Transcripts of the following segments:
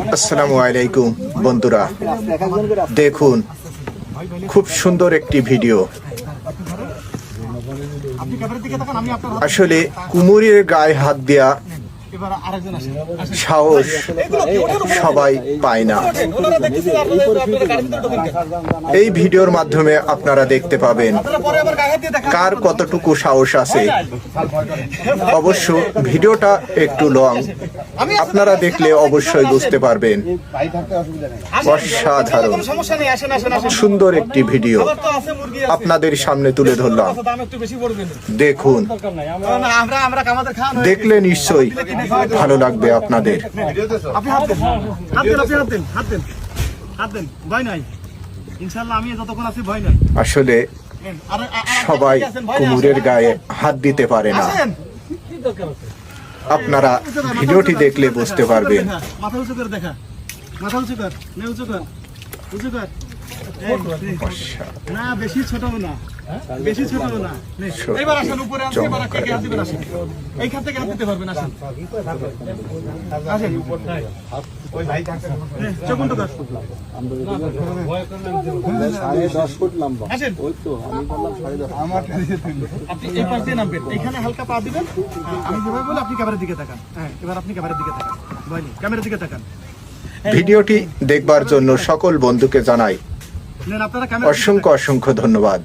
আসসালামু আলাইকুম বন্ধুরা, দেখুন খুব সুন্দর একটি ভিডিও। আসলে কুমিরের গায়ে হাত দেয়া সাহস সবাই পায় না। এই ভিডিওর মাধ্যমে আপনারা দেখতে পাবেন কার কতটুকু সাহস আছে। অবশ্য ভিডিওটা একটু লং, আপনারা দেখলে অবশ্যই বুঝতে পারবেন। অসাধারণ সুন্দর একটি ভিডিও আপনাদের সামনে তুলে ধরলাম। দেখুন, দেখলে নিশ্চয়ই ভালো লাগবে আপনাদের। আসলে সবাই কুমিরের গায়ে হাত দিতে পারে না। আপনারা ভিডিওটি দেখলে বুঝতে পারবেন। মাথা উঁচু করে দেখা, মাথা উঁচু কর, উঁচু কর, উঁচু কর। না বেশি ছোট না, বেশি ছোট না। এবার আসেন উপরে, আসেন এবার থেকে হাত দিবেন। আসেন এইখান থেকে হাত দিতে পারবেন। আসেন আসেন ওই ভাই থাকছে চোখ বন্ধ কর। 10.5 ফুট লম্বা। আসেন ওই তো আমি বললাম 10.5। আমার আপনি এই পাশ দিয়ে নামবেন, এইখানে হালকা পা দিবেন। আমি যেভাবে বলি আপনি ক্যামেরার দিকে তাকান। হ্যাঁ, এবার আপনি ক্যামেরার দিকে তাকান। ভাই ক্যামেরার দিকে তাকান। ভিডিওটি দেখবার জন্য সকল বন্ধুকে জানাই অসংখ্য অসংখ্য ধন্যবাদ।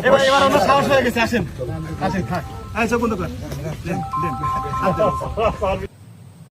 এবার সাহস হয়ে গেছে। আসেন আসেন থাক। আচ্ছা বন্ধু কর।